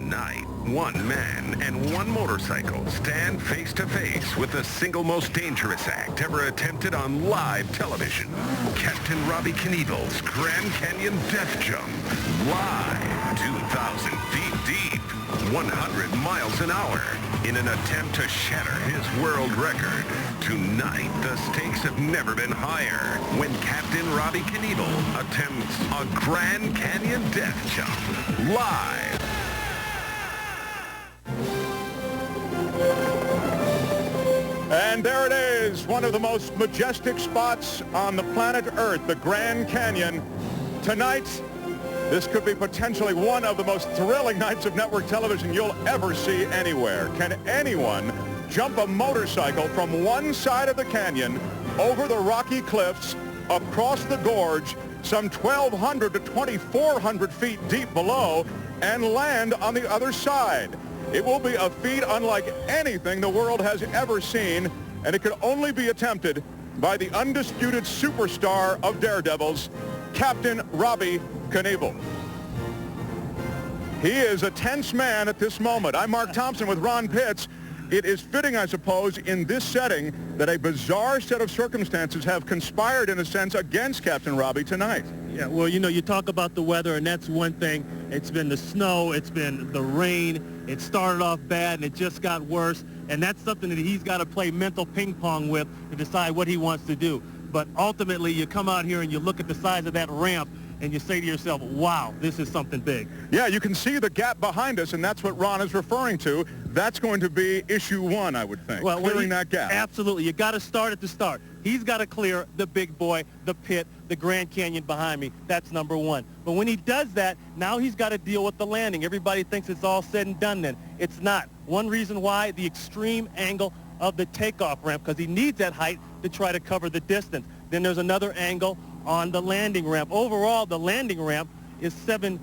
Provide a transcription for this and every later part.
Tonight, one man and one motorcycle stand face to face with the single most dangerous act ever attempted on live television. Captain Robbie Knievel's Grand Canyon Death Jump. Live, 2,000 feet deep, 100 miles an hour, in an attempt to shatter his world record. Tonight, the stakes have never been higher when Captain Robbie Knievel attempts a Grand Canyon Death Jump. Live. And there it is, one of the most majestic spots on the planet Earth, the Grand Canyon. Tonight, this could be potentially one of the most thrilling nights of network television you'll ever see anywhere. Can anyone jump a motorcycle from one side of the canyon over the rocky cliffs, across the gorge, some 1,200 to 2,400 feet deep below, and land on the other side? It will be a feat unlike anything the world has ever seen, and it could only be attempted by the undisputed superstar of daredevils, Captain Robbie Knievel. He is a tense man at this moment. I'm Mark Thompson with Ron Pitts. It is fitting, I suppose, in this setting that a bizarre set of circumstances have conspired, in a sense, against Captain Robbie tonight. Yeah, well, you know, you talk about the weather, and that's one thing. It's been the snow, it's been the rain. It started off bad, and it just got worse. And that's something that he's got to play mental ping pong with to decide what he wants to do. But ultimately, you come out here and you look at the size of that ramp, and you say to yourself, wow, this is something big. Yeah, you can see the gap behind us, and that's what Ron is referring to. That's going to be issue one, I would think, clearing that gap. Absolutely. You got to start at the start. He's got to clear the big boy, the pit, the Grand Canyon behind me. That's number one. But when he does that, now he's got to deal with the landing. Everybody thinks it's all said and done then. It's not. One reason why, the extreme angle of the takeoff ramp, because he needs that height to try to cover the distance. Then there's another angle on the landing ramp. Overall, the landing ramp is 9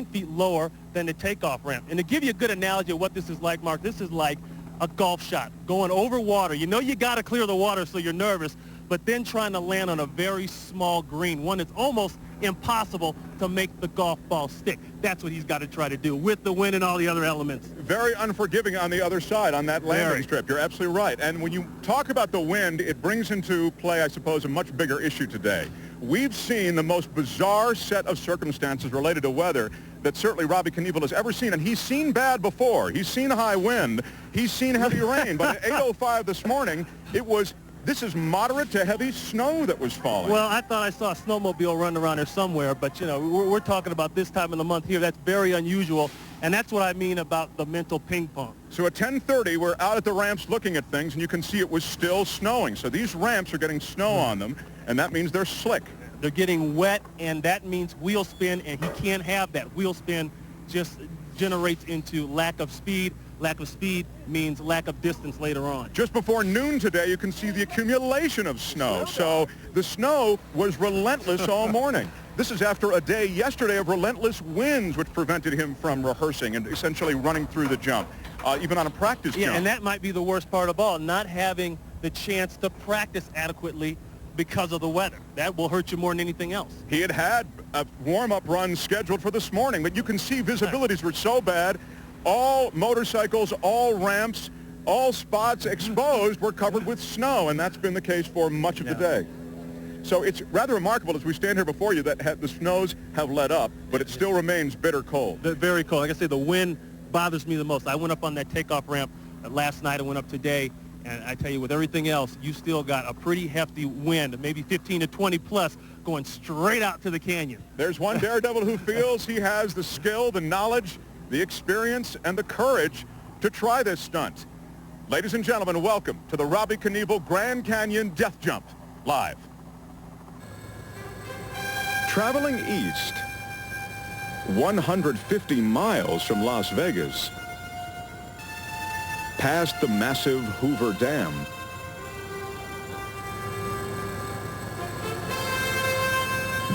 feet lower than the takeoff ramp. And to give you a good analogy of what this is like, Mark, this is like a golf shot going over water. You know you got to clear the water, so you're nervous, but then trying to land on a very small green, one that's almost impossible to make the golf ball stick. That's what he's got to try to do with the wind and all the other elements. Very unforgiving on the other side on that landing strip. You're absolutely right. And when you talk about the wind, it brings into play, I suppose, a much bigger issue today. We've seen the most bizarre set of circumstances related to weather that certainly Robbie Knievel has ever seen, and he's seen bad before. He's seen high wind. He's seen heavy rain. But at 8:05 this morning, this is moderate to heavy snow that was falling. Well, I thought I saw a snowmobile running around there somewhere, but, you know, we're talking about this time of the month here. That's very unusual, and that's what I mean about the mental ping pong. So at 10:30, we're out at the ramps looking at things, and you can see it was still snowing. So these ramps are getting snow on them, and that means they're slick. They're getting wet, and that means wheel spin, and he can't have that. Wheel spin just generates into lack of speed. Lack of speed means lack of distance later on. Just before noon today, you can see the accumulation of snow. So the snow was relentless all morning. This is after a day yesterday of relentless winds, which prevented him from rehearsing and essentially running through the jump, even on a practice jump. Yeah, and that might be the worst part of all, not having the chance to practice adequately because of the weather. That will hurt you more than anything else. He had a warm-up run scheduled for this morning, but you can see visibilities were so bad. All motorcycles, all ramps, all spots exposed were covered with snow, and that's been the case for much of the day. So it's rather remarkable as we stand here before you that the snows have let up, but it still remains bitter cold. Very cold. Like I say, the wind bothers me the most. I went up on that takeoff ramp last night. I went up today, and I tell you, with everything else, you still got a pretty hefty wind, maybe 15 to 20 plus, going straight out to the canyon. There's one daredevil who feels he has the skill, the knowledge, the experience, and the courage to try this stunt. Ladies and gentlemen, welcome to the Robbie Knievel Grand Canyon Death Jump, live. Traveling east, 150 miles from Las Vegas, past the massive Hoover Dam,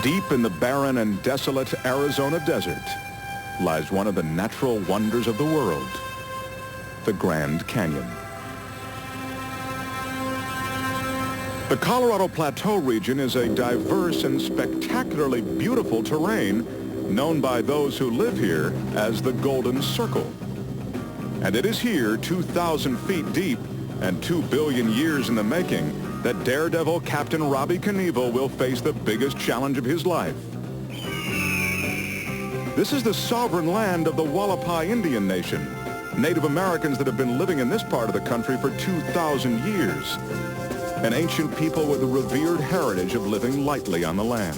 deep in the barren and desolate Arizona desert, lies one of the natural wonders of the world, the Grand Canyon. The Colorado Plateau region is a diverse and spectacularly beautiful terrain known by those who live here as the Golden Circle. And it is here, 2,000 feet deep and 2 billion years in the making, that daredevil Captain Robbie Knievel will face the biggest challenge of his life. This is the sovereign land of the Hualapai Indian Nation, Native Americans that have been living in this part of the country for 2,000 years. An ancient people with a revered heritage of living lightly on the land.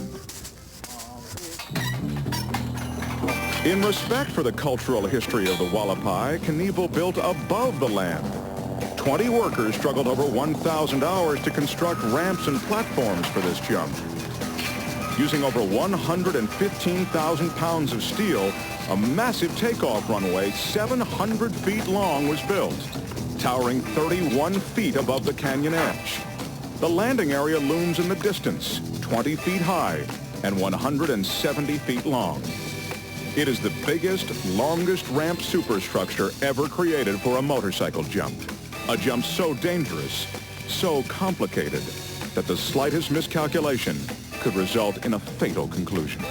In respect for the cultural history of the Hualapai, Knievel built above the land. 20 workers struggled over 1,000 hours to construct ramps and platforms for this jump. Using over 115,000 pounds of steel, a massive takeoff runway 700 feet long was built, towering 31 feet above the canyon edge. The landing area looms in the distance, 20 feet high and 170 feet long. It is the biggest, longest ramp superstructure ever created for a motorcycle jump. A jump so dangerous, so complicated, that the slightest miscalculation could result in a fatal conclusion.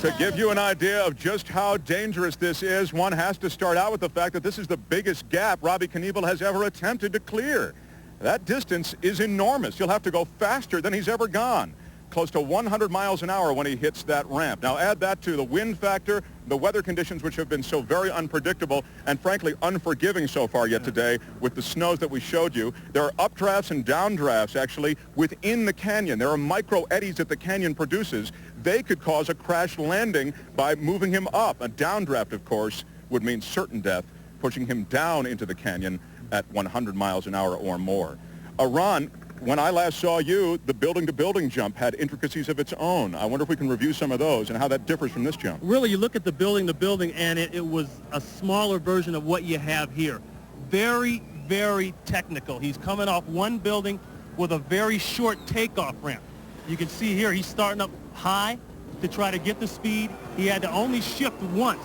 To give you an idea of just how dangerous this is, one has to start out with the fact that this is the biggest gap Robbie Knievel has ever attempted to clear. That distance is enormous. You'll have to go faster than he's ever gone. Close to 100 miles an hour when he hits that ramp. Now add that to the wind factor, the weather conditions which have been so very unpredictable and frankly unforgiving so far yet today with the snows that we showed you. There are updrafts and downdrafts actually within the canyon. There are micro eddies that the canyon produces. They could cause a crash landing by moving him up. A downdraft, of course, would mean certain death, pushing him down into the canyon at 100 miles an hour or more. Ron, when I last saw you, the building-to-building jump had intricacies of its own. I wonder if we can review some of those and how that differs from this jump. Really, you look at the building-to-building, and it was a smaller version of what you have here. Very, very technical. He's coming off one building with a very short takeoff ramp. You can see here he's starting up high to try to get the speed. He had to only shift once.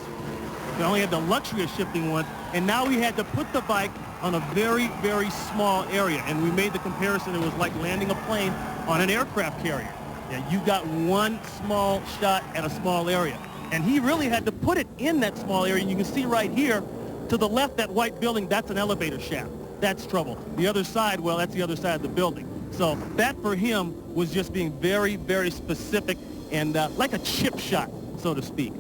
He only had the luxury of shifting once, and now he had to put the bike on a very, very small area. And we made the comparison. It was like landing a plane on an aircraft carrier. Yeah, you got one small shot at a small area. And he really had to put it in that small area. And you can see right here, to the left, that white building, that's an elevator shaft. That's trouble. The other side, well, that's the other side of the building. So that for him was just being very, very specific and like a chip shot, so to speak.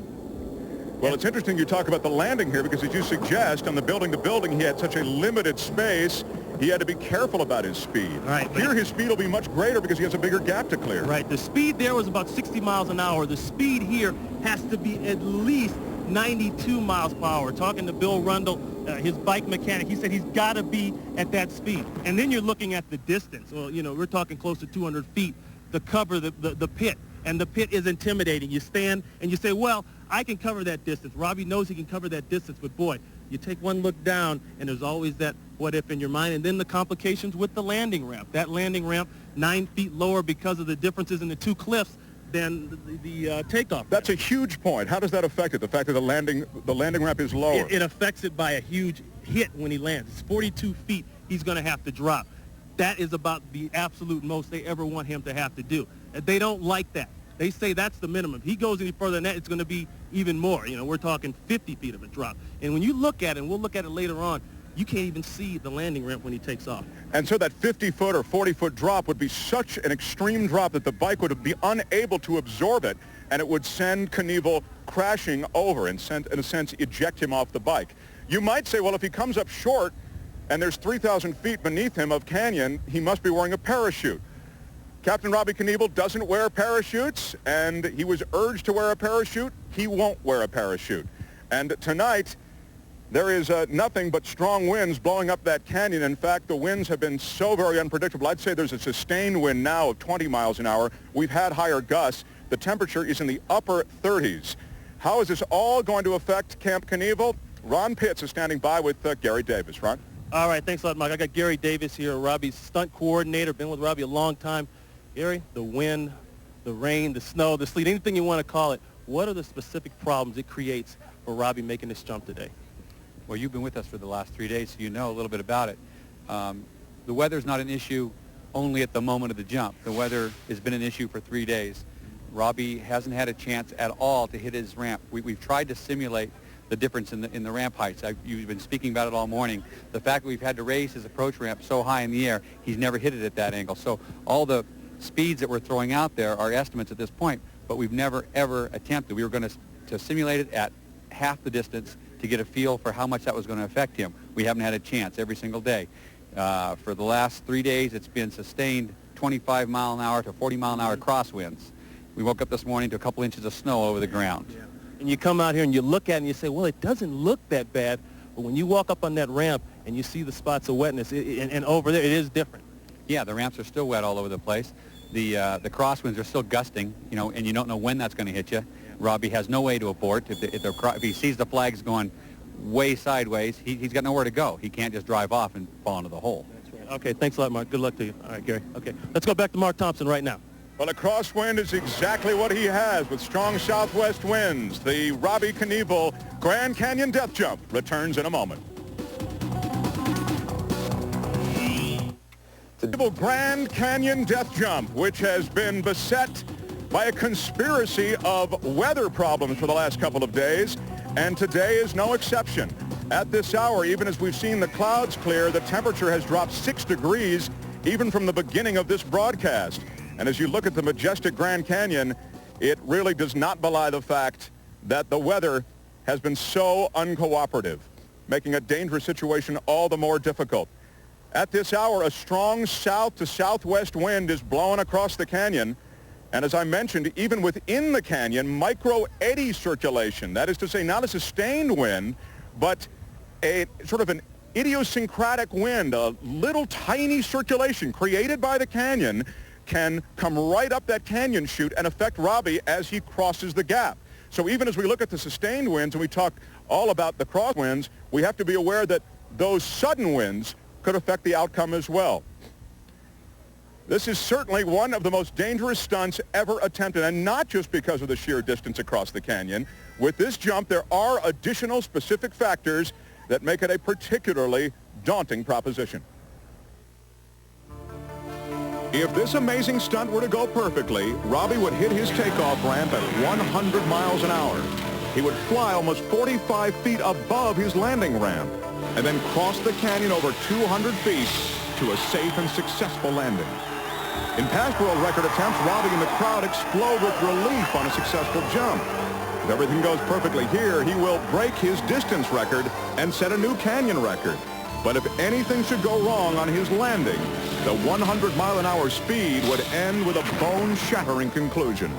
Well, it's interesting you talk about the landing here because, as you suggest, on the building-to-building, he had such a limited space, he had to be careful about his speed. Right. Here, his speed will be much greater because he has a bigger gap to clear. Right. The speed there was about 60 miles an hour. The speed here has to be at least 92 miles per hour. Talking to Bill Rundle, his bike mechanic, he said he's got to be at that speed. And then you're looking at the distance. Well, you know, we're talking close to 200 feet to cover the pit. And the pit is intimidating. You stand and you say, well, I can cover that distance. Robbie knows he can cover that distance, but boy, you take one look down and there's always that what if in your mind. And then the complications with the landing ramp. That landing ramp 9 feet lower because of the differences in the two cliffs than the takeoff. That's a huge point. How does that affect it, the fact that the landing ramp is lower? It affects it by a huge hit when he lands. It's 42 feet he's going to have to drop. That is about the absolute most they ever want him to have to do. They don't like that. They say that's the minimum. If he goes any further than that, it's going to be even more. You know, we're talking 50 feet of a drop. And when you look at it, and we'll look at it later on, you can't even see the landing ramp when he takes off. And so that 50-foot or 40-foot drop would be such an extreme drop that the bike would be unable to absorb it, and it would send Knievel crashing over and, in a sense, eject him off the bike. You might say, well, if he comes up short and there's 3,000 feet beneath him of canyon, he must be wearing a parachute. Captain Robbie Knievel doesn't wear parachutes, and he was urged to wear a parachute. He won't wear a parachute. And tonight, there is nothing but strong winds blowing up that canyon. In fact, the winds have been so very unpredictable. I'd say there's a sustained wind now of 20 miles an hour. We've had higher gusts. The temperature is in the upper 30s. How is this all going to affect Camp Knievel? Ron Pitts is standing by with Gary Davis. Ron? All right, thanks a lot, Mike. I got Gary Davis here, Robbie's stunt coordinator. Been with Robbie a long time. Gary, the wind, the rain, the snow, the sleet, anything you want to call it, what are the specific problems it creates for Robbie making this jump today? Well, you've been with us for the last 3 days, so you know a little bit about it. The weather's not an issue only at the moment of the jump. The weather has been an issue for 3 days. Robbie hasn't had a chance at all to hit his ramp. We've tried to simulate the difference in the ramp heights. You've been speaking about it all morning. The fact that we've had to raise his approach ramp so high in the air, he's never hit it at that angle. So all the speeds that we're throwing out there are estimates at this point, but we've never, ever attempted. We were going to simulate it at half the distance to get a feel for how much that was going to affect him. We haven't had a chance every single day. For the last 3 days, it's been sustained 25 mile an hour to 40 mile an hour crosswinds. We woke up this morning to a couple inches of snow over the ground. Yeah. And you come out here and you look at it and you say, well, it doesn't look that bad. But when you walk up on that ramp and you see the spots of wetness, and over there, it is different. Yeah, the ramps are still wet all over the place. The crosswinds are still gusting, you know, and you don't know when that's going to hit you. Yeah. Robbie has no way to abort. If he sees the flags going way sideways, he's got nowhere to go. He can't just drive off and fall into the hole. That's right. Okay, thanks a lot, Mark. Good luck to you. All right, Gary. Okay, let's go back to Mark Thompson right now. Well, a crosswind is exactly what he has with strong southwest winds. The Robbie Knievel Grand Canyon Death Jump returns in a moment. The Knievel Grand Canyon Death Jump, which has been beset by a conspiracy of weather problems for the last couple of days, and today is no exception. At this hour, even as we've seen the clouds clear, the temperature has dropped 6 degrees even from the beginning of this broadcast. And as you look at the majestic Grand Canyon, it really does not belie the fact that the weather has been so uncooperative, making a dangerous situation all the more difficult. At this hour, a strong south to southwest wind is blowing across the canyon. And as I mentioned, even within the canyon, micro eddy circulation, that is to say not a sustained wind, but a sort of an idiosyncratic wind, a little tiny circulation created by the canyon, can come right up that canyon chute and affect Robbie as he crosses the gap. So even as we look at the sustained winds and we talk all about the crosswinds, we have to be aware that those sudden winds could affect the outcome as well. This is certainly one of the most dangerous stunts ever attempted, and not just because of the sheer distance across the canyon. With this jump, there are additional specific factors that make it a particularly daunting proposition. If this amazing stunt were to go perfectly, Robbie would hit his takeoff ramp at 100 miles an hour. He would fly almost 45 feet above his landing ramp and then cross the canyon over 200 feet to a safe and successful landing. In past world record attempts, Robbie and the crowd explode with relief on a successful jump. If everything goes perfectly here, he will break his distance record and set a new canyon record. But if anything should go wrong on his landing, the 100-mile-an-hour speed would end with a bone-shattering conclusion.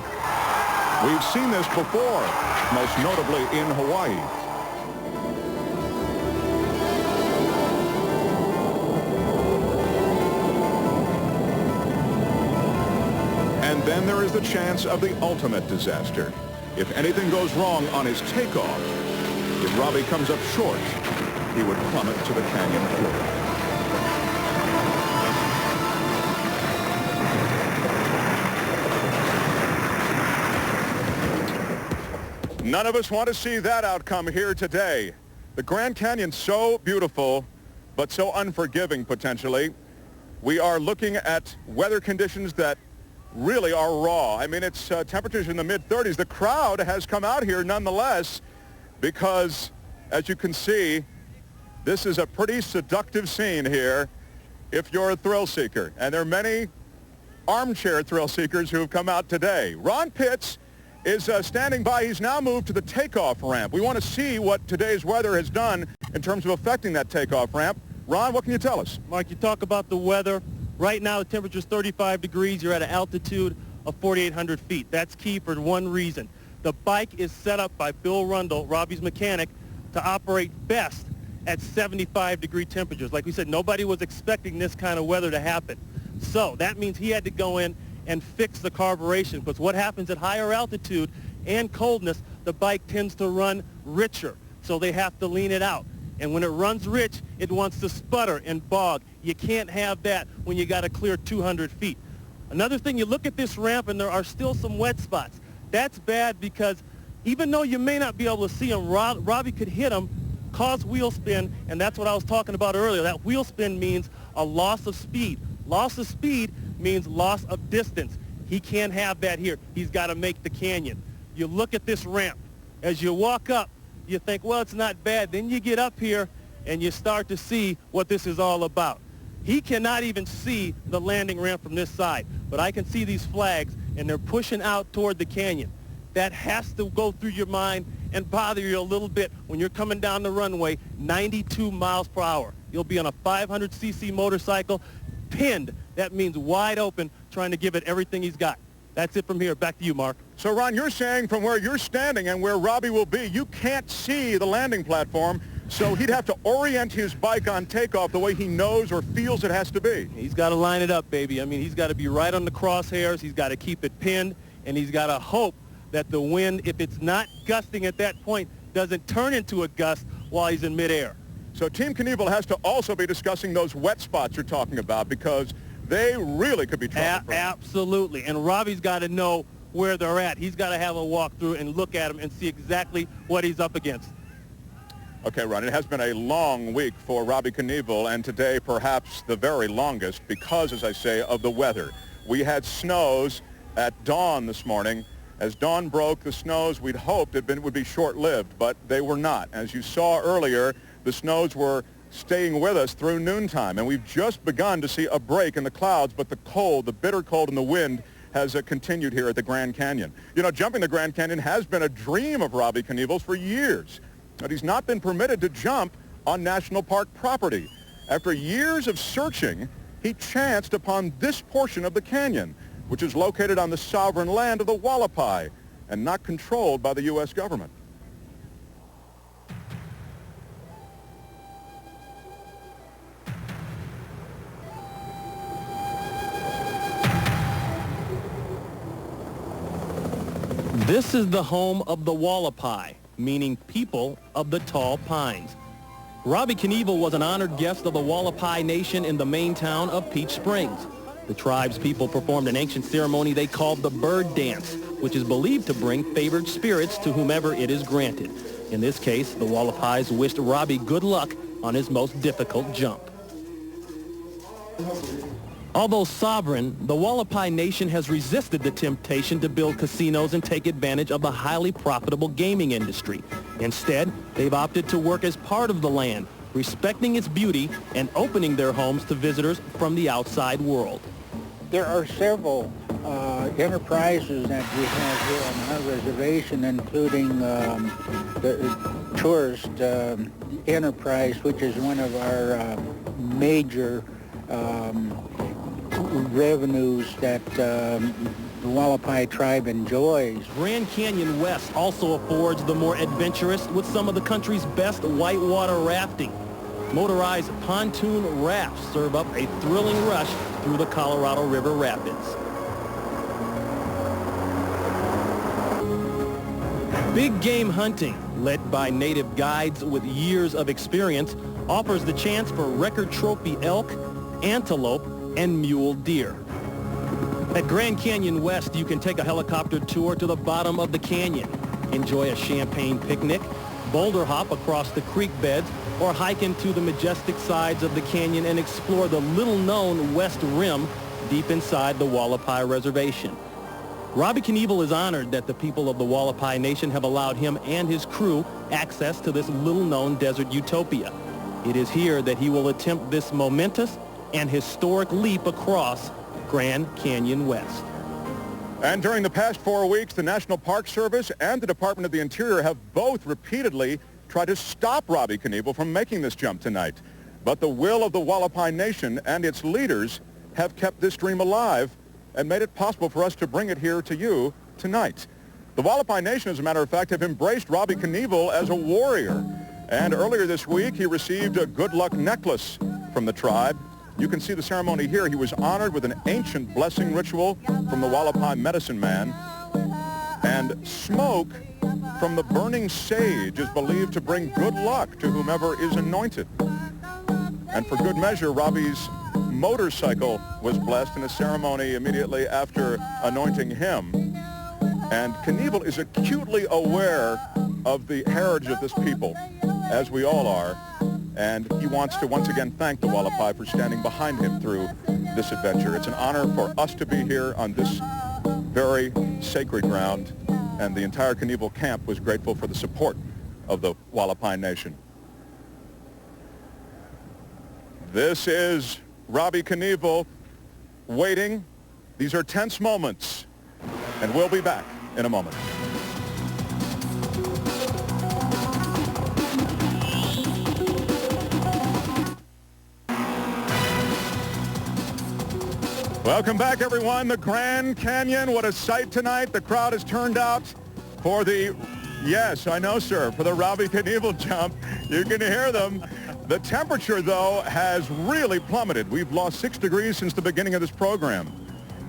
We've seen this before, most notably in Hawaii. And then there is the chance of the ultimate disaster. If anything goes wrong on his takeoff, if Robbie comes up short, he would plummet to the canyon floor. None of us want to see that outcome here today. The Grand Canyon's so beautiful, but so unforgiving potentially. We are looking at weather conditions that really are raw. I mean, it's temperatures in the mid-30s. The crowd has come out here nonetheless because, as you can see, this is a pretty seductive scene here if you're a thrill seeker. And there are many armchair thrill seekers who have come out today. Ron Pitts is standing by. He's now moved to the takeoff ramp. We want to see what today's weather has done in terms of affecting that takeoff ramp. Ron, what can you tell us? Mark, you talk about the weather. Right now, the temperature is 35 degrees. You're at an altitude of 4,800 feet. That's key for one reason. The bike is set up by Bill Rundle, Robbie's mechanic, to operate best at 75-degree temperatures. Like we said, nobody was expecting this kind of weather to happen. So that means he had to go in and fix the carburation, because what happens at higher altitude and coldness, the bike tends to run richer. So they have to lean it out. And when it runs rich, it wants to sputter and bog. You can't have that when you got to clear 200 feet. Another thing, you look at this ramp and there are still some wet spots. That's bad because even though you may not be able to see him, Robbie could hit him, cause wheel spin, and that's what I was talking about earlier. That wheel spin means a loss of speed. Loss of speed means loss of distance. He can't have that here. He's got to make the canyon. You look at this ramp. As you walk up, you think, well, it's not bad. Then you get up here and you start to see what this is all about. He cannot even see the landing ramp from this side, but I can see these flags, and they're pushing out toward the canyon. That has to go through your mind and bother you a little bit when you're coming down the runway 92 miles per hour. You'll be on a 500cc motorcycle, pinned. That means wide open, trying to give it everything he's got. That's it from here. Back to you, Mark. So, Ron, you're saying from where you're standing and where Robbie will be, you can't see the landing platform, so he'd have to orient his bike on takeoff the way he knows or feels it has to be. He's got to line it up, baby. I mean, he's got to be right on the crosshairs. He's got to keep it pinned, and he's got to hope that the wind, if it's not gusting at that point, doesn't turn into a gust while he's in midair. So Team Knievel has to also be discussing those wet spots you're talking about, because they really could be trouble. Absolutely. And Robbie's got to know where they're at. He's got to have a walkthrough and look at them and see exactly what he's up against. Okay, Ron, it has been a long week for Robbie Knievel, and today perhaps the very longest because, as I say, of the weather. We had snows at dawn this morning. As dawn broke, the snows we'd hoped would be short-lived, but they were not. As you saw earlier, the snows were staying with us through noontime, and we've just begun to see a break in the clouds, but the cold, the bitter cold and the wind has continued here at the Grand Canyon. You know, jumping the Grand Canyon has been a dream of Robbie Knievel's for years, but he's not been permitted to jump on national park property. After years of searching, he chanced upon this portion of the canyon, which is located on the sovereign land of the Hualapai and not controlled by the U.S. government. This is the home of the Hualapai, meaning people of the tall pines. Robbie Knievel was an honored guest of the Hualapai Nation in the main town of Peach Springs. The tribe's people performed an ancient ceremony they called the bird dance, which is believed to bring favored spirits to whomever it is granted. In this case, the Hualapais wished Robbie good luck on his most difficult jump. Although sovereign, the Hualapai Nation has resisted the temptation to build casinos and take advantage of the highly profitable gaming industry. Instead, they've opted to work as part of the land, respecting its beauty and opening their homes to visitors from the outside world. There are several enterprises that we have here on our reservation, including the tourist enterprise, which is one of our major revenues that the Hualapai tribe enjoys. Grand Canyon West also affords the more adventurous with some of the country's best whitewater rafting. Motorized pontoon rafts serve up a thrilling rush through the Colorado River Rapids. Big game hunting, led by native guides with years of experience, offers the chance for record trophy elk, antelope, and mule deer. At Grand Canyon West, you can take a helicopter tour to the bottom of the canyon, enjoy a champagne picnic, boulder hop across the creek beds, or hike into the majestic sides of the canyon and explore the little-known West Rim deep inside the Hualapai Reservation. Robbie Knievel is honored that the people of the Hualapai Nation have allowed him and his crew access to this little-known desert utopia. It is here that he will attempt this momentous and historic leap across Grand Canyon West. And during the past 4 weeks, the National Park Service and the Department of the Interior have both repeatedly tried to stop Robbie Knievel from making this jump tonight. But the will of the Hualapai Nation and its leaders have kept this dream alive and made it possible for us to bring it here to you tonight. The Hualapai Nation, as a matter of fact, have embraced Robbie Knievel as a warrior. And earlier this week, he received a good luck necklace from the tribe. You can see the ceremony here. He was honored with an ancient blessing ritual from the Hualapai medicine man. And smoke from the burning sage is believed to bring good luck to whomever is anointed. And for good measure, Robbie's motorcycle was blessed in a ceremony immediately after anointing him. And Knievel is acutely aware of the heritage of this people, as we all are. And he wants to once again thank the Hualapai for standing behind him through this adventure. It's an honor for us to be here on this very sacred ground, and the entire Knievel camp was grateful for the support of the Hualapai Nation. This is Robbie Knievel waiting. These are tense moments, and we'll be back in a moment. Welcome back, everyone. The Grand Canyon, what a sight tonight. The crowd has turned out for the, yes, I know, sir, for the Robbie Knievel jump. You can hear them. The temperature, though, has really plummeted. We've lost 6 degrees since the beginning of this program.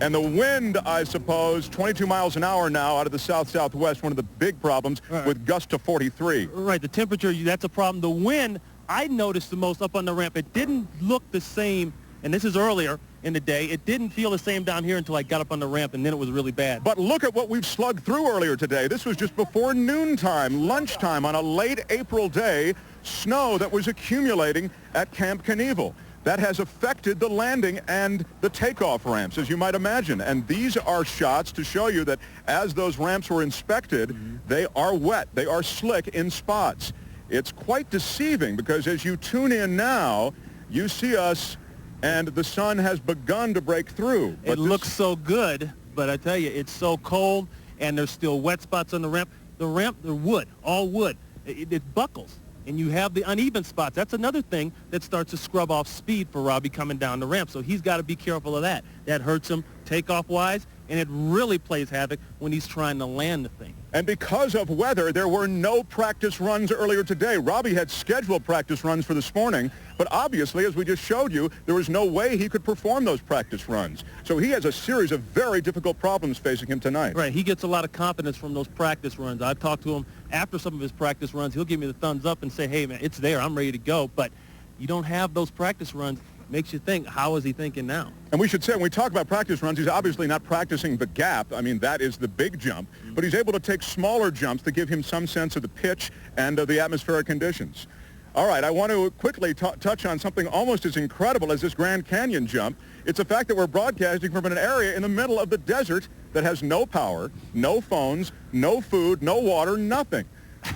And the wind, I suppose, 22 miles an hour now out of the south-southwest, one of the big problems, with gusts to 43. Right, the temperature, that's a problem. The wind, I noticed the most up on the ramp. It didn't look the same, and this is earlier in the day. It didn't feel the same down here until I got up on the ramp, and then it was really bad. But look at what we've slugged through earlier today. This was just before noontime, lunchtime on a late April day, snow that was accumulating at Camp Knievel. That has affected the landing and the takeoff ramps, as you might imagine. And these are shots to show you that as those ramps were inspected, they are wet. They are slick in spots. It's quite deceiving because as you tune in now, you see us and the sun has begun to break through. But it looks so good, but I tell you, it's so cold and there's still wet spots on the ramp. The ramp, they're wood, all wood. It buckles. And you have the uneven spots. That's another thing that starts to scrub off speed for Robbie coming down the ramp. So he's got to be careful of that. That hurts him takeoff-wise, and it really plays havoc when he's trying to land the thing. And because of weather, there were no practice runs earlier today. Robbie had scheduled practice runs for this morning, but obviously, as we just showed you, there was no way he could perform those practice runs. So he has a series of very difficult problems facing him tonight. Right. He gets a lot of confidence from those practice runs. I've talked to him after some of his practice runs. He'll give me the thumbs up and say, hey, man, it's there. I'm ready to go. But you don't have those practice runs. Makes you think, how is he thinking now? And we should say, when we talk about practice runs, he's obviously not practicing the gap. I mean, that is the big jump. But he's able to take smaller jumps to give him some sense of the pitch and of the atmospheric conditions. All right, I want to quickly touch on something almost as incredible as this Grand Canyon jump. It's the fact that we're broadcasting from an area in the middle of the desert that has no power, no phones, no food, no water, nothing.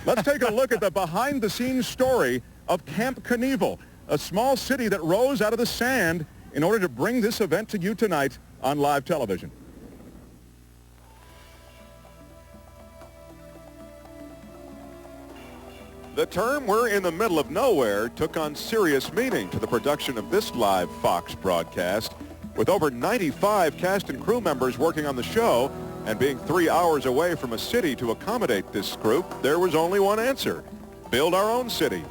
Let's take a look at the behind-the-scenes story of Camp Knievel, a small city that rose out of the sand in order to bring this event to you tonight on live television. The term "we're in the middle of nowhere" took on serious meaning to the production of this live Fox broadcast. With over 95 cast and crew members working on the show and being 3 hours away from a city to accommodate this group, there was only one answer: build our own city.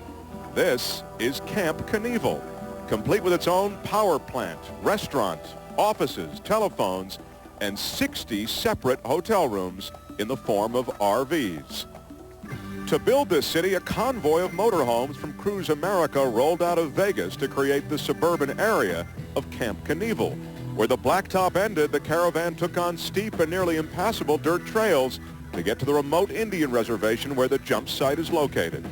This is Camp Knievel, complete with its own power plant, restaurant, offices, telephones, and 60 separate hotel rooms in the form of RVs. To build this city, a convoy of motorhomes from Cruise America rolled out of Vegas to create the suburban area of Camp Knievel. Where the blacktop ended, the caravan took on steep and nearly impassable dirt trails to get to the remote Indian reservation where the jump site is located.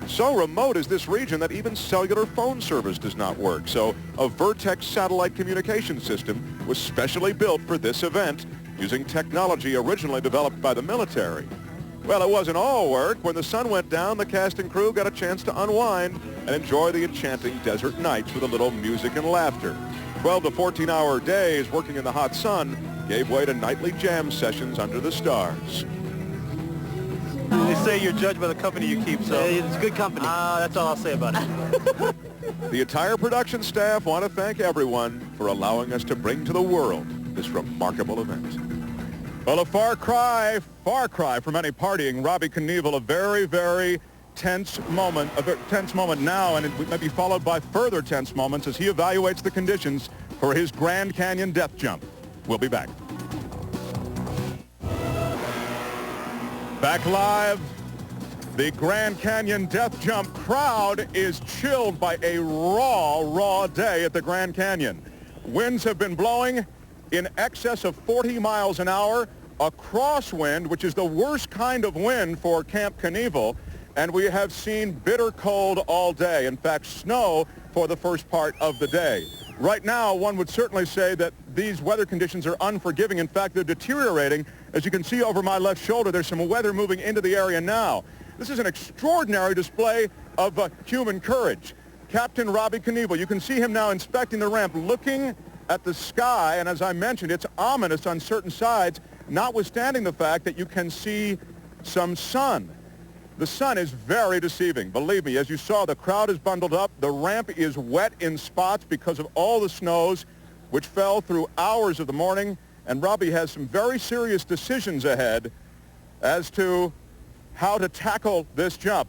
So remote is this region that even cellular phone service does not work, so a Vertex satellite communication system was specially built for this event using technology originally developed by the military. Well, it wasn't all work. When the sun went down, the cast and crew got a chance to unwind and enjoy the enchanting desert nights with a little music and laughter. 12 to 14-hour days working in the hot sun gave way to nightly jam sessions under the stars. They say you're judged by the company you keep, so it's good company. That's all I'll say about it. The entire production staff want to thank everyone for allowing us to bring to the world this remarkable event. Well, a far cry from any partying. Robbie Knievel, a very, very tense moment now, and it may be followed by further tense moments as he evaluates the conditions for his Grand Canyon death jump. We'll be back. Back live, the Grand Canyon death jump crowd is chilled by a raw day at the Grand Canyon. Winds have been blowing in excess of 40 miles an hour, a crosswind, which is the worst kind of wind for Camp Knievel, and we have seen bitter cold all day. In fact, snow for the first part of the day. Right now, one would certainly say that these weather conditions are unforgiving. In fact, they're deteriorating. As you can see over my left shoulder, there's some weather moving into the area now. This is an extraordinary display of human courage. Captain Robbie Knievel, you can see him now inspecting the ramp, looking at the sky, and as I mentioned, it's ominous on certain sides, notwithstanding the fact that you can see some sun. The sun is very deceiving. Believe me, as you saw, the crowd is bundled up. The ramp is wet in spots because of all the snows which fell through hours of the morning. And Robbie has some very serious decisions ahead as to how to tackle this jump.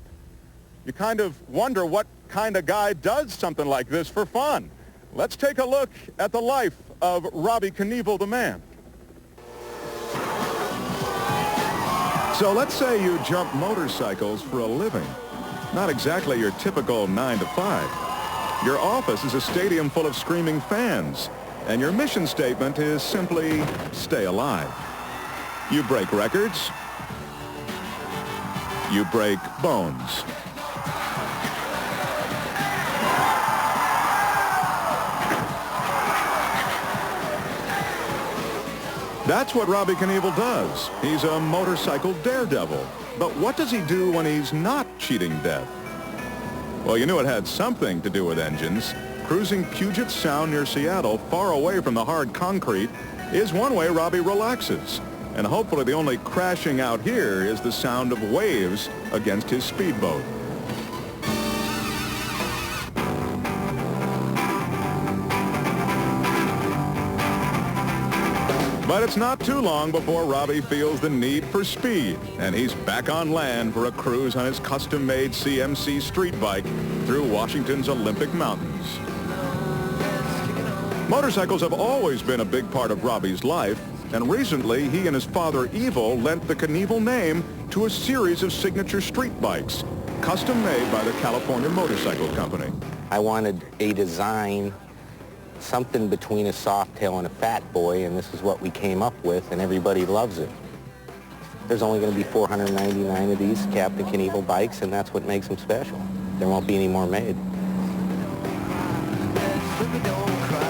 You kind of wonder what kind of guy does something like this for fun. Let's take a look at the life of Robbie Knievel, the man. So let's say you jump motorcycles for a living. Not exactly your typical 9 to 5. Your office is a stadium full of screaming fans, and your mission statement is simply stay alive. You break records. You break bones. That's what Robbie Knievel does. He's a motorcycle daredevil. But what does he do when he's not cheating death? Well, you knew it had something to do with engines. Cruising Puget Sound near Seattle, far away from the hard concrete, is one way Robbie relaxes. And hopefully the only crashing out here is the sound of waves against his speedboat. But it's not too long before Robbie feels the need for speed, and he's back on land for a cruise on his custom-made CMC street bike through Washington's Olympic Mountains. Motorcycles have always been a big part of Robbie's life, and recently he and his father Evil lent the Knievel name to a series of signature street bikes, custom-made by the California Motorcycle Company. I wanted a design, something between a Softail and a Fat Boy, and this is what we came up with, and everybody loves it. There's only going to be 499 of these Captain Knievel bikes, and that's what makes them special. There won't be any more made.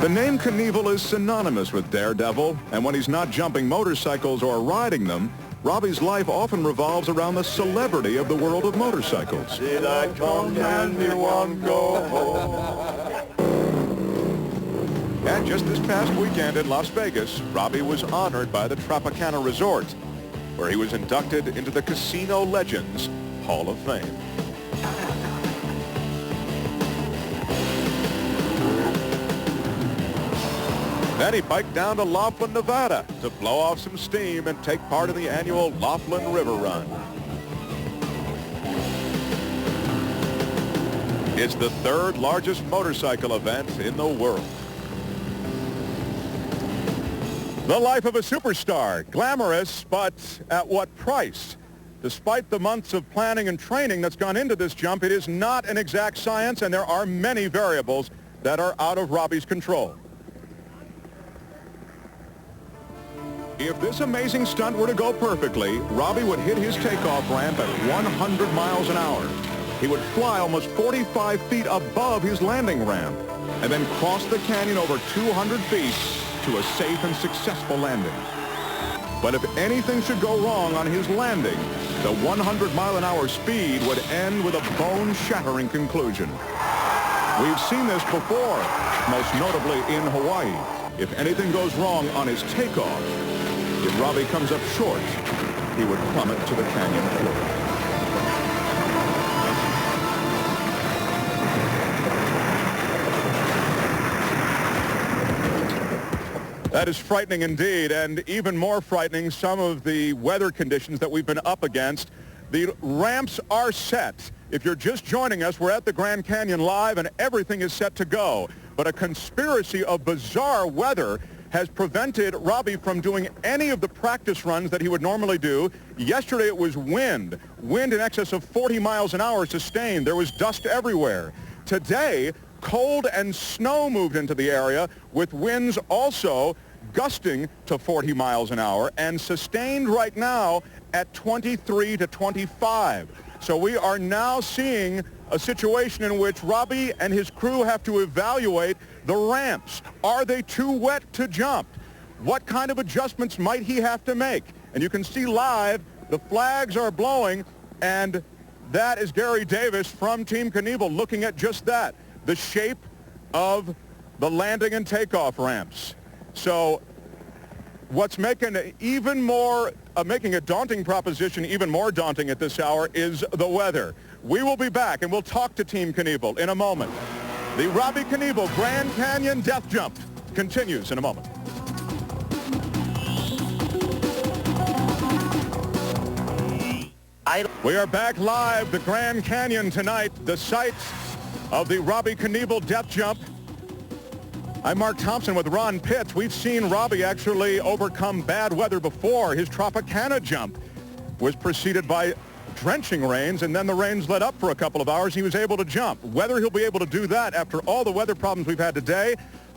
The name Knievel is synonymous with daredevil, and when he's not jumping motorcycles or riding them, Robbie's life often revolves around the celebrity of the world of motorcycles. Did I come and me one go home? And just this past weekend in Las Vegas, Robbie was honored by the Tropicana Resort, where he was inducted into the Casino Legends Hall of Fame. Then he biked down to Laughlin, Nevada to blow off some steam and take part in the annual Laughlin River Run. It's the third largest motorcycle event in the world. The life of a superstar, glamorous, but at what price? Despite the months of planning and training that's gone into this jump, it is not an exact science, and there are many variables that are out of Robbie's control. If this amazing stunt were to go perfectly, Robbie would hit his takeoff ramp at 100 miles an hour. He would fly almost 45 feet above his landing ramp and then cross the canyon over 200 feet to a safe and successful landing. But if anything should go wrong on his landing, the 100-mile-an-hour speed would end with a bone-shattering conclusion. We've seen this before, most notably in Hawaii. If anything goes wrong on his takeoff, if Robbie comes up short, he would plummet to the canyon floor. That is frightening indeed, and even more frightening, some of the weather conditions that we've been up against. The ramps are set. If you're just joining us, we're at the Grand Canyon Live, and everything is set to go. But a conspiracy of bizarre weather has prevented Robbie from doing any of the practice runs that he would normally do. Yesterday it was wind in excess of 40 miles an hour sustained. There was dust everywhere. Today, cold and snow moved into the area, with winds also gusting to 40 miles an hour and sustained right now at 23 to 25. So we are now seeing a situation in which Robbie and his crew have to evaluate the ramps. Are they too wet to jump? What kind of adjustments might he have to make? And you can see live, the flags are blowing, and that is Gary Davis from Team Knievel looking at just that, the shape of the landing and takeoff ramps. So what's making making a daunting proposition even more daunting at this hour is the weather. We will be back, and we'll talk to Team Knievel in a moment. The Robbie Knievel Grand Canyon Death Jump continues in a moment. We are back live, the Grand Canyon tonight, the site of the Robbie Knievel Death Jump. I'm Mark Thompson with Ron Pitts. We've seen Robbie actually overcome bad weather before. His Tropicana jump was preceded by drenching rains, and then the rains let up for a couple of hours. He was able to jump. Whether he'll be able to do that after all the weather problems we've had today,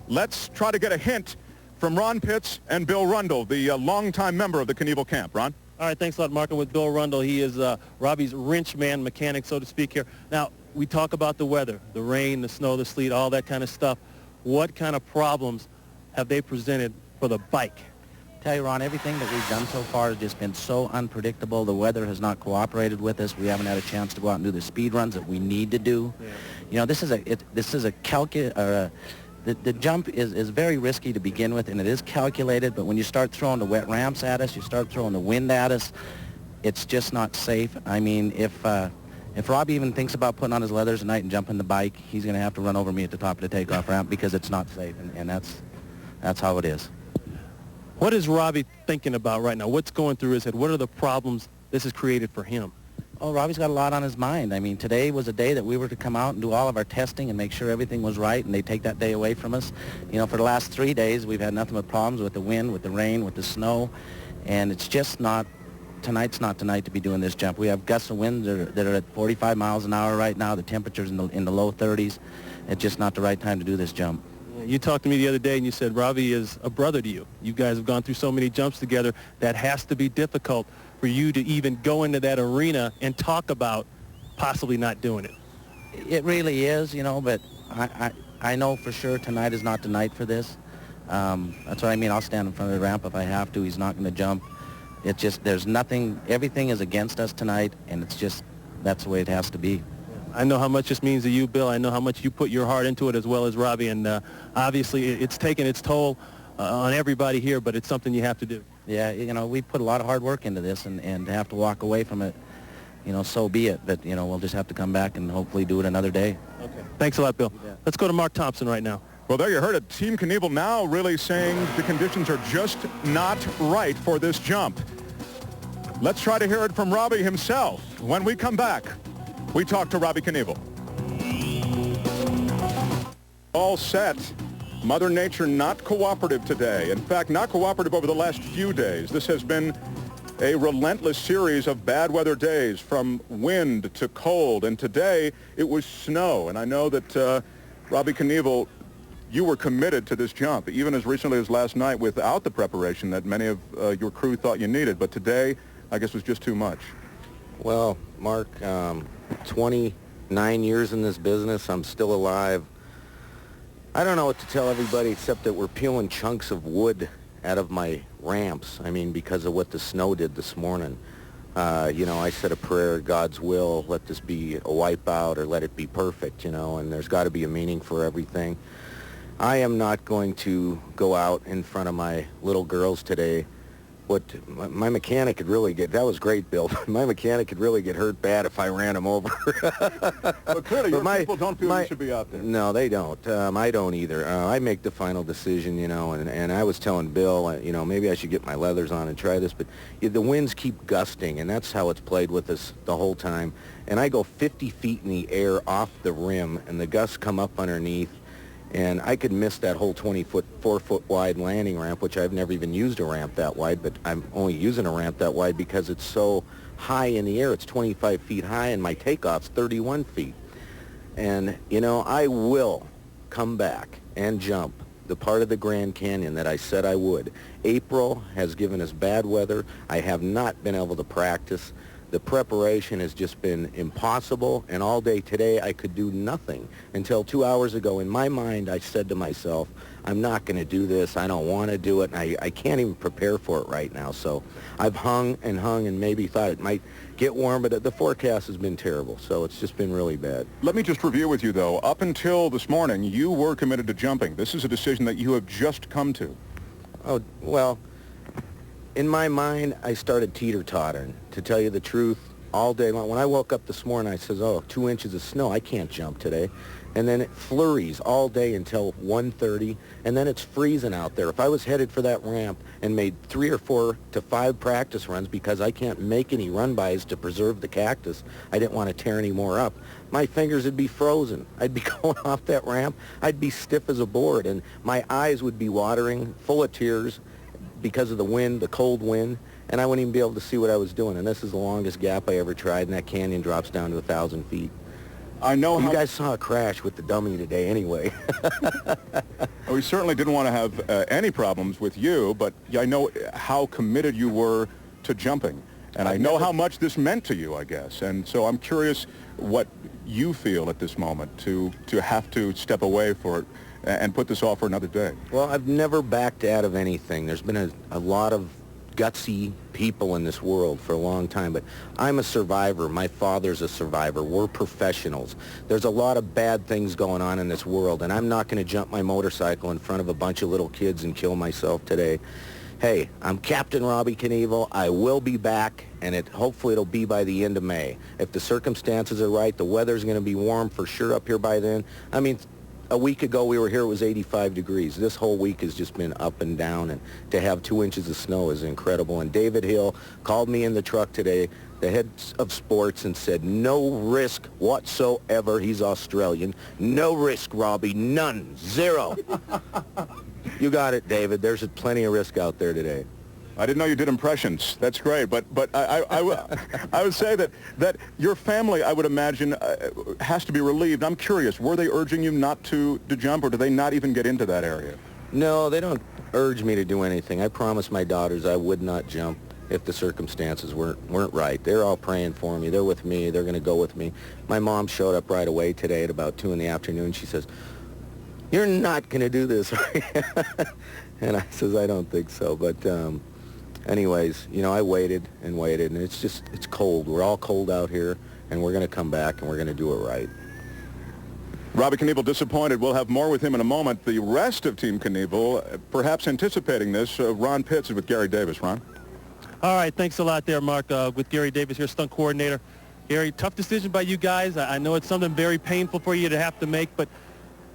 let's try to get a hint from Ron Pitts and Bill Rundle, the longtime member of the Knievel camp. Ron? All right, thanks a lot, Mark. And with Bill Rundle, he is Robbie's wrench man, mechanic, so to speak here. Now, we talk about the weather, the rain, the snow, the sleet, all that kind of stuff. What kind of problems have they presented for the bike? Tell you, Ron, everything that we've done so far has just been so unpredictable. The weather has not cooperated with us. We haven't had a chance to go out and do the speed runs that we need to do. Yeah. You know, the jump is very risky to begin with, and it is calculated, but when you start throwing the wet ramps at us, you start throwing the wind at us, it's just not safe. I mean, if Robbie even thinks about putting on his leathers tonight and jumping the bike, he's going to have to run over me at the top of the takeoff ramp because it's not safe, and that's how it is. What is Robbie thinking about right now? What's going through his head? What are the problems this has created for him? Oh, Robbie's got a lot on his mind. I mean, today was a day that we were to come out and do all of our testing and make sure everything was right, and they take that day away from us. You know, for the last 3 days, we've had nothing but problems with the wind, with the rain, with the snow, and it's just not, tonight's not tonight to be doing this jump. We have gusts of wind that are at 45 miles an hour right now. The temperature's in the low 30s. It's just not the right time to do this jump. You talked to me the other day and you said Robbie is a brother to you. You guys have gone through so many jumps together. That has to be difficult for you to even go into that arena and talk about possibly not doing it. It really is, you know, but I know for sure tonight is not the night for this. That's what I mean. I'll stand in front of the ramp if I have to. He's not going to jump. It's just, there's nothing, everything is against us tonight, and it's just, that's the way it has to be. I know how much this means to you, Bill. I know how much you put your heart into it as well as Robbie, and obviously it's taken its toll on everybody here, but it's something you have to do. Yeah, you know, we put a lot of hard work into this, and to have to walk away from it, you know, so be it. But, you know, we'll just have to come back and hopefully do it another day. Okay. Thanks a lot, Bill. Let's go to Mark Thompson right now. Well, there you heard it. Team Knievel now really saying the conditions are just not right for this jump. Let's try to hear it from Robbie himself. When we come back, we talk to Robbie Knievel. All set. Mother Nature not cooperative today. In fact, not cooperative over the last few days. This has been a relentless series of bad weather days, from wind to cold, and today it was snow. And I know that Robbie Knievel, you were committed to this jump, even as recently as last night, without the preparation that many of your crew thought you needed. But today, I guess, was just too much. Well, Mark, 29 years in this business, I'm still alive. I don't know what to tell everybody except that we're peeling chunks of wood out of my ramps. I mean, because of what the snow did this morning. You know, I said a prayer, God's will, let this be a wipeout or let it be perfect, you know, and there's got to be a meaning for everything. I am not going to go out in front of my little girls today. My mechanic could really get, that was great, Bill, my mechanic could really get hurt bad if I ran him over. But clearly your people don't feel you should be out there. No, they don't. I don't either. I make the final decision, you know, and I was telling Bill, you know, maybe I should get my leathers on and try this, but the winds keep gusting, and that's how it's played with us the whole time. And I go 50 feet in the air off the rim, and the gusts come up underneath, and I could miss that whole 4-foot wide landing ramp, which I've never even used a ramp that wide, but I'm only using a ramp that wide because it's so high in the air. It's 25 feet high, and my takeoff's 31 feet. And, you know, I will come back and jump the part of the Grand Canyon that I said I would. April has given us bad weather. I have not been able to practice. The preparation has just been impossible, and all day today I could do nothing until 2 hours ago. In my mind, I said to myself, I'm not going to do this. I don't want to do it, and I can't even prepare for it right now. So I've hung and maybe thought it might get warm, but the forecast has been terrible, so it's just been really bad. Let me just review with you, though. Up until this morning, you were committed to jumping. This is a decision that you have just come to. Oh, well, in my mind, I started teeter-tottering. To tell you the truth, all day long. When I woke up this morning, I says, 2 inches of snow. I can't jump today. And then it flurries all day until 1:30, and then it's freezing out there. If I was headed for that ramp and made 3 or 4 to 5 practice runs because I can't make any run-bys to preserve the cactus, I didn't want to tear any more up, my fingers would be frozen. I'd be going off that ramp. I'd be stiff as a board, and my eyes would be watering, full of tears because of the wind, the cold wind, and I wouldn't even be able to see what I was doing. And this is the longest gap I ever tried, and that canyon drops down to 1,000 feet. I know you guys saw a crash with the dummy today anyway. We certainly didn't want to have any problems with you, but I know how committed you were to jumping. And I know how much this meant to you, I guess. And so I'm curious what you feel at this moment to have to step away for it and put this off for another day. Well, I've never backed out of anything. There's been a lot of gutsy people in this world for a long time, but I'm a survivor. My father's a survivor. We're professionals. There's a lot of bad things going on in this world, and I'm not going to jump my motorcycle in front of a bunch of little kids and kill myself today. Hey, I'm Captain Robbie Knievel. I will be back, and hopefully it'll be by the end of May. If the circumstances are right, the weather's going to be warm for sure up here by then. I mean, a week ago we were here, it was 85 degrees. This whole week has just been up and down, and to have 2 inches of snow is incredible. And David Hill called me in the truck today, the head of sports, and said, no risk whatsoever. He's Australian. No risk, Robbie. None. Zero. You got it, David. There's plenty of risk out there today. I didn't know you did impressions. That's great. But I would say that your family, I would imagine, has to be relieved. I'm curious, were they urging you not to jump, or do they not even get into that area? No, they don't urge me to do anything. I promised my daughters I would not jump if the circumstances weren't right. They're all praying for me. They're with me. They're going to go with me. My mom showed up right away today at about 2 in the afternoon. She says, you're not going to do this, right? And I says, I don't think so. But anyways, you know, I waited, and it's cold. We're all cold out here, and we're going to come back, and we're going to do it right. Robbie Knievel disappointed. We'll have more with him in a moment. The rest of Team Knievel, perhaps anticipating this, Ron Pitts is with Gary Davis. Ron? All right, thanks a lot there, Mark, with Gary Davis here, stunt coordinator. Gary, tough decision by you guys. I know it's something very painful for you to have to make, but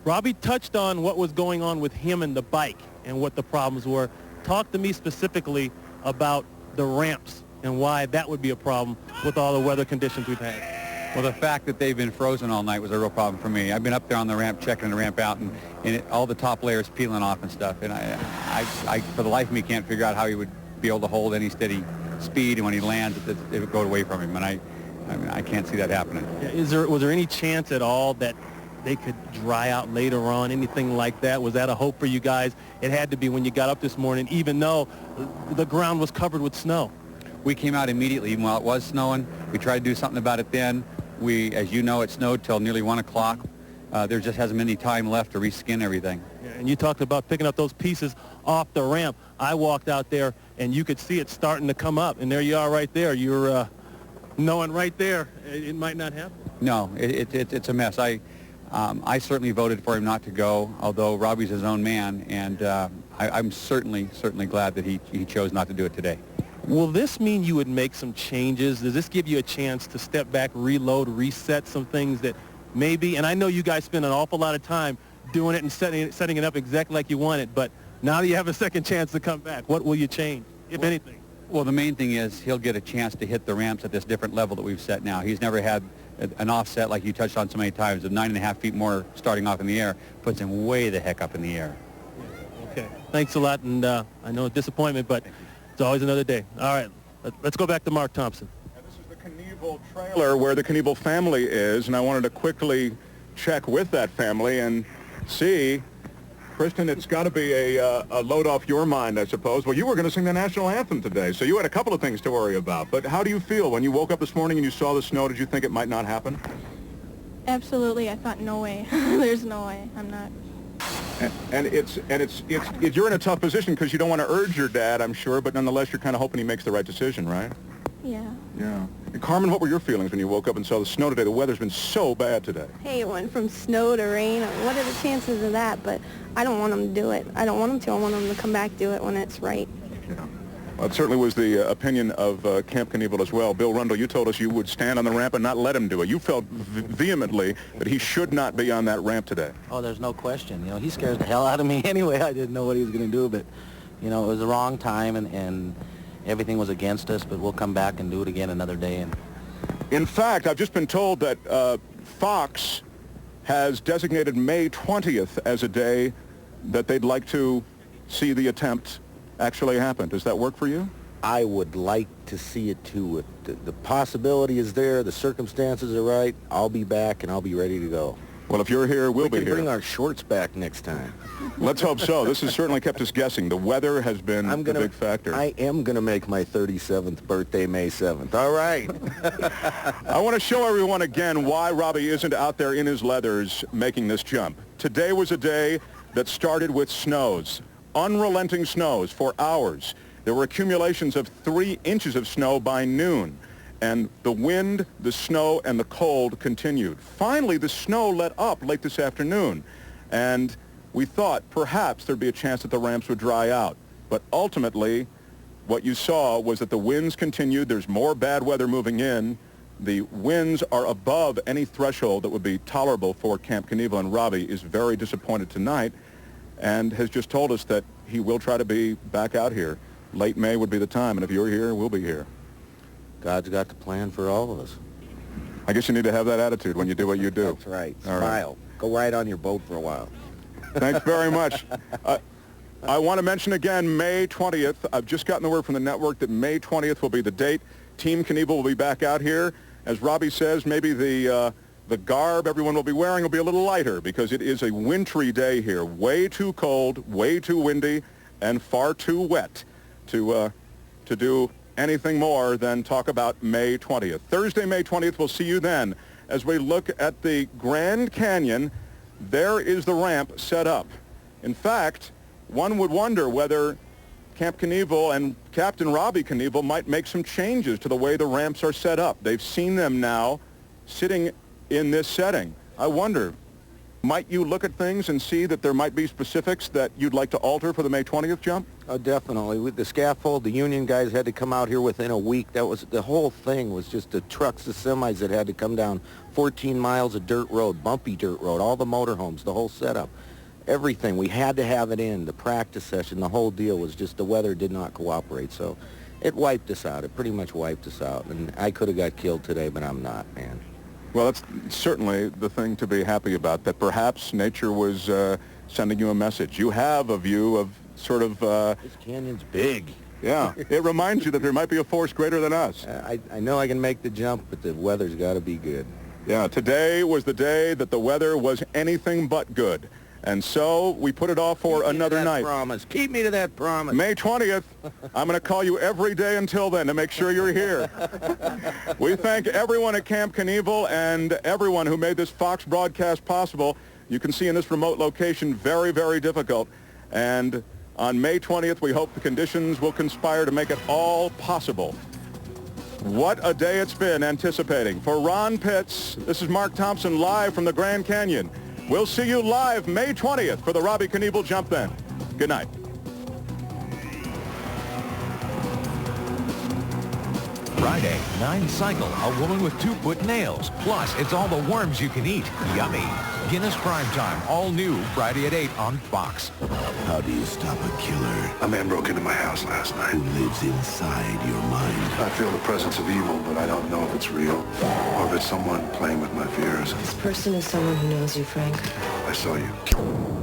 Robbie touched on what was going on with him and the bike and what the problems were. Talk to me specifically about the ramps and why that would be a problem with all the weather conditions we've had. Well, the fact that they've been frozen all night was a real problem for me. I've been up there on the ramp, checking the ramp out, and all the top layers peeling off and stuff. And I, for the life of me, can't figure out how he would be able to hold any steady speed, and when he lands, it would go away from him. And I can't see that happening. Yeah, was there any chance at all that they could dry out later on, anything like that? Was that a hope for you guys? It had to be when you got up this morning, even though the ground was covered with snow. We came out immediately, even while it was snowing. We tried to do something about it then. As you know, it snowed till nearly 1 o'clock. There just hasn't been any time left to reskin everything. Yeah, and you talked about picking up those pieces off the ramp. I walked out there, and you could see it starting to come up, and there you are right there. You're knowing right there it might not happen. No, it's a mess. I certainly voted for him not to go, although Robbie's his own man, and I'm certainly glad that he chose not to do it today. Will this mean you would make some changes? Does this give you a chance to step back, reload, reset some things that maybe, and I know you guys spend an awful lot of time doing it and setting it up exactly like you want it, but now that you have a second chance to come back, what will you change, if anything? Well, the main thing is he'll get a chance to hit the ramps at this different level that we've set now. He's never had an offset like you touched on so many times of 9.5 feet more starting off in the air. Puts him way the heck up in the air. Okay. Thanks a lot, and I know disappointment, but it's always another day. All right. Let's go back to Mark Thompson. And this is the Knievel trailer where the Knievel family is, and I wanted to quickly check with that family and see Kristen, it's got to be a load off your mind, I suppose. Well, you were going to sing the national anthem today, so you had a couple of things to worry about. But how do you feel when you woke up this morning and you saw the snow? Did you think it might not happen? Absolutely. I thought, no way. There's no way. I'm not. And you're in a tough position because you don't want to urge your dad, I'm sure, but nonetheless, you're kind of hoping he makes the right decision, right? Yeah. Yeah. And Carmen, what were your feelings when you woke up and saw the snow today? The weather's been so bad today. Hey, it went from snow to rain. What are the chances of that? But I don't want them to do it. I don't want them to. I want them to come back, do it when it's right. Yeah. Well, it certainly was the opinion of Camp Knievel as well. Bill Rundle, you told us you would stand on the ramp and not let him do it. You felt vehemently that he should not be on that ramp today. Oh, there's no question. You know, he scares the hell out of me anyway. I didn't know what he was going to do, but, you know, it was the wrong time, and everything was against us, but we'll come back and do it again another day. And in fact, I've just been told that Fox has designated May 20th as a day that they'd like to see the attempt actually happen. Does that work for you? I would like to see it too. If the possibility is there, the circumstances are right, I'll be back and I'll be ready to go. Well, if you're here, we'll be here. We can bring our shorts back next time. Let's hope so. This has certainly kept us guessing. The weather has been a big factor. I am going to make my 37th birthday May 7th. All right. I want to show everyone again why Robbie isn't out there in his leathers making this jump. Today was a day that started with snows, unrelenting snows for hours. There were accumulations of 3 inches of snow by noon. And the wind, the snow, and the cold continued. Finally, the snow let up late this afternoon, and we thought perhaps there'd be a chance that the ramps would dry out. But ultimately, what you saw was that the winds continued. There's more bad weather moving in. The winds are above any threshold that would be tolerable for Camp Knievel, and Robbie is very disappointed tonight and has just told us that he will try to be back out here. Late May would be the time, and if you're here, we'll be here. God's got the plan for all of us. I guess you need to have that attitude when you do what you do. That's right. Smile. Go ride on your boat for a while. Thanks very much. I want to mention again May 20th. I've just gotten the word from the network that May 20th will be the date. Team Knievel will be back out here. As Robbie says, maybe the garb everyone will be wearing will be a little lighter because it is a wintry day here. Way too cold, way too windy, and far too wet to do anything more than talk about May 20th. Thursday, May 20th, we'll see you then. As we look at the Grand Canyon, there is the ramp set up. In fact, one would wonder whether Camp Knievel and Captain Robbie Knievel might make some changes to the way the ramps are set up. They've seen them now sitting in this setting. I wonder, might you look at things and see that there might be specifics that you'd like to alter for the May 20th jump? Oh, definitely. With the scaffold, the union guys had to come out here within a week. That was the whole thing was just the trucks, the semis that had to come down 14 miles of dirt road, bumpy dirt road, all the motorhomes, the whole setup. Everything. We had to have it in. The practice session, the whole deal was just the weather did not cooperate. So it wiped us out. It pretty much wiped us out. And I could have got killed today, but I'm not, man. Well, that's certainly the thing to be happy about, that perhaps nature was sending you a message. You have a view of sort of... This canyon's big. Yeah. It reminds you that there might be a force greater than us. I know I can make the jump, but the weather's got to be good. Yeah, today was the day that the weather was anything but good. And so we put it off for another night. Keep me to that promise. May 20th, I'm going to call you every day until then to make sure you're here. We thank everyone at Camp Knievel and everyone who made this Fox broadcast possible. You can see in this remote location, very, very difficult. And on May 20th, we hope the conditions will conspire to make it all possible. What a day it's been anticipating. For Ron Pitts, this is Mark Thompson live from the Grand Canyon. We'll see you live May 20th for the Robbie Knievel Jump then. Good night. Friday, 9 cycle, a woman with 2-foot nails. Plus, it's all the worms you can eat. Yummy. Guinness Prime Time, all new, Friday at 8 on Fox. How do you stop a killer? A man broke into my house last night. Who lives inside your mind? I feel the presence of evil, but I don't know if it's real or if it's someone playing with my fears. This person is someone who knows you, Frank. I saw you.